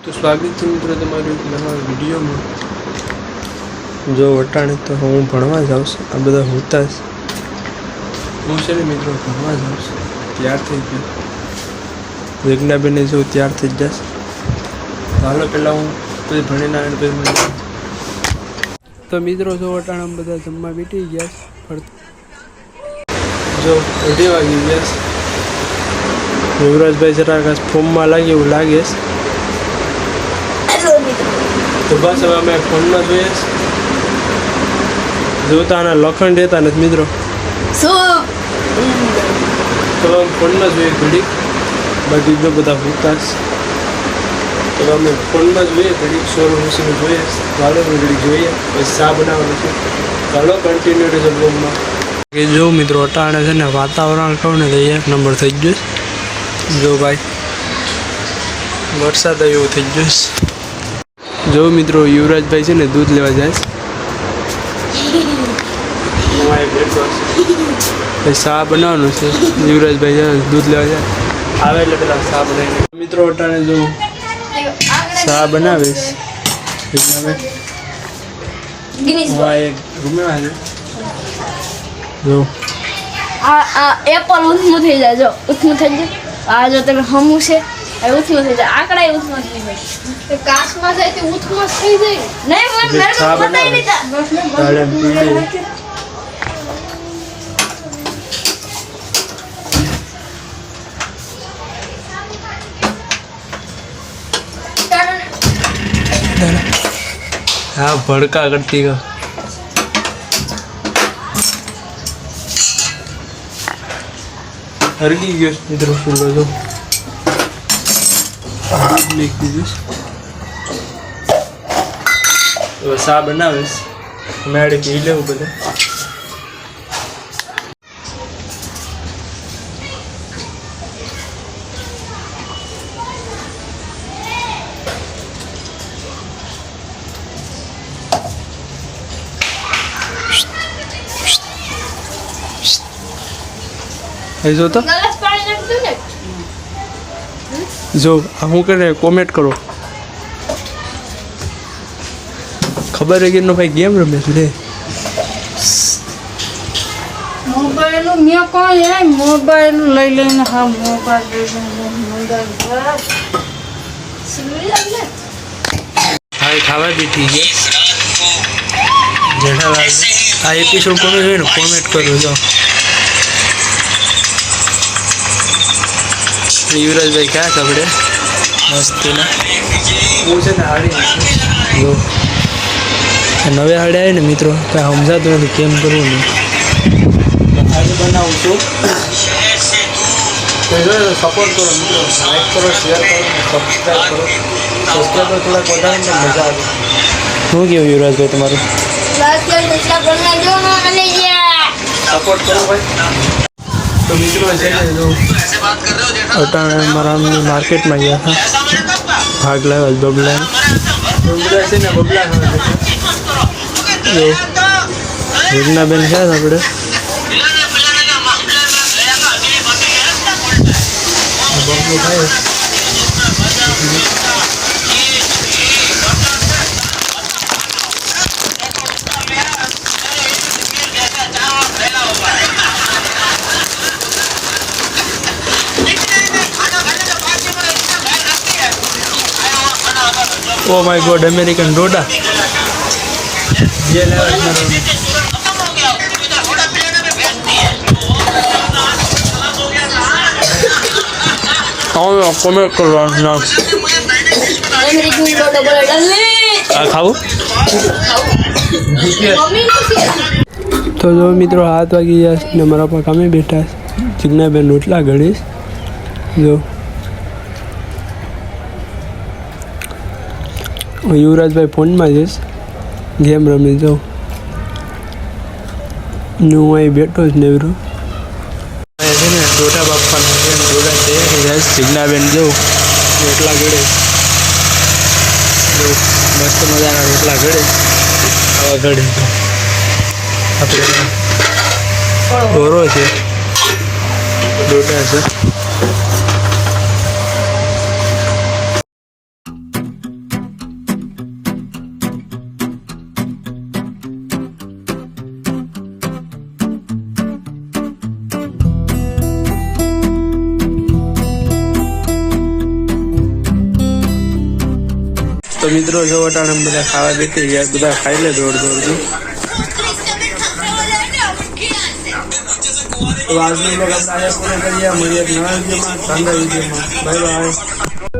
तो स्वागत है मित्रों તમારું એક નવા વિડીયોમાં। જો વટાણે તો હું ભણવા જાઉં છું, આ બધા હોતા છે। હું છે ને મિત્રો ભણવા જાઉં છું, તૈયાર થઈ ગયો। વેગનાબેને જો તૈયાર થઈ જશે, હાલો પહેલાં હું પછી ભણીને આવીને પછી મને તો મિત્રો જો વટાણે બધા જમવા બેઠી ગયા છે। જો 2:30 વાગી ગયા છે। યુવરાજભાઈ જરાક ફોર્મમાં લાગે એવું લાગે છે। तो बस હવે અમે ફોનમાં જોઈએ જોતા આના લખણ દેતા નથી મિત્રો, તો અમે ફોનમાં જોઈએ ઘડીક, બાકી જો બધા ભૂખતા છે તો અમે ફોનમાં જોઈએ ઘડીક, સોર મૂસીને જોઈએ, ચાલો ઘડીક જોઈએ પછી ચા બનાવવાનું છે। ચાલો કન્ટિન્યુ રહેજો બ્લોગમાં। કે જો મિત્રો અટાણે છે ને વાતાવરણ કહું ને તો એક નંબર થઈ ગયું। જો ભાઈ વરસાદ એવું થઈ ગયો। જો મિત્રો યુવરાજભાઈ છે ને દૂધ લેવા જાય છે, ચા બનાવવાનું છે। યુવરાજભાઈ જાય દૂધ લેવા જાય, આવે એટલે પેલા ચા બનાવીને મિત્રો અટાણે જો ચા બનાવીશ જો એપલ ઉથમું થઈ જાય, જો ઉથમું થઈ જાય। આ જો તમે હમું છે ઉથમું થઈ જાય, આકડા ઉથમું થઈ જાય, કાચમાં જાય તો ઉથમું થઈ જાય। નહીં મને બતાવી દીધા हाँ भड़का करती का हरगी गयो मित्रों सुनो जो મેક દીધું હવે ચા બનાવીશ, મેળે પી લેવું બધા। એ જો તો જો હું કરે કોમેન્ટ કરો, ખબર है कि नो भाई गेम रमे લે મોબાઈલ મે કોઈ હે મોબાઈલ લઈ લઈને હા મોબાઈલ હા ખાવા બેઠી ગયા જેઠાલાલ। આ એપિસોડ કોનો જોયો ને કોમેન્ટ કરો। જો યુવરાજભાઈ ક્યાં કપડે મસ્તીના હું છે ને હાડી જો નવે હાડે આવે ને મિત્રો કાંઈ સમજાતું નથી કેમ કરવું નહીં। હાડી બનાવું છું સપોર્ટ કરો મિત્રો, લાઈક કરો, શેર કરો, સબસ્ક્રાઈબ કરો। સબસ્ક્રાઈબર થોડાક વધારે ને મજા આવે। શું કેવું યુવરાજભાઈ તમારું? સપોર્ટ કરો ભાઈ। તો મિત્રો છે જો અટાણે મારા માર્કેટમાં ગયા હતા, ભાગ લાવ્યા બબલા છે ને બબલા જો વેગનાબેન છે આપણે બબલો ભાઈ ओ माय गॉड अमेरिकन डोडा ये कमेंट करो ना खाऊ तो जो मित्रों 7 वागी ने मारा पर कामे बैठा चिकनाबेन रोटला घड़ी जो યુવરાજભાઈ ફોનમાં જઈશ ગેમ રમી જાઉં, હું અહીં બેઠો જ નેવરો છે ને ડોટા બાપાના જેમ ડોટા તૈયારી જાય। જીજ્ઞાબેન જવું રોટલા ઘડે, મસ્ત મજાના રોટલા ઘડે, આવા ઘડે આપણે ઢોરો છે, ડોટા છે। તો મિત્રો જો વટાણે બધા ખાવા બેઠી ગયા, બધા ખાઈ લે દોડ દોડથી. તો આજનો બ્લોગ આપણે અહીંયા પૂરો કરીએ. મળીએ નવા વિડીયોમાં, શાનદાર વિડીયોમાં. Bye bye.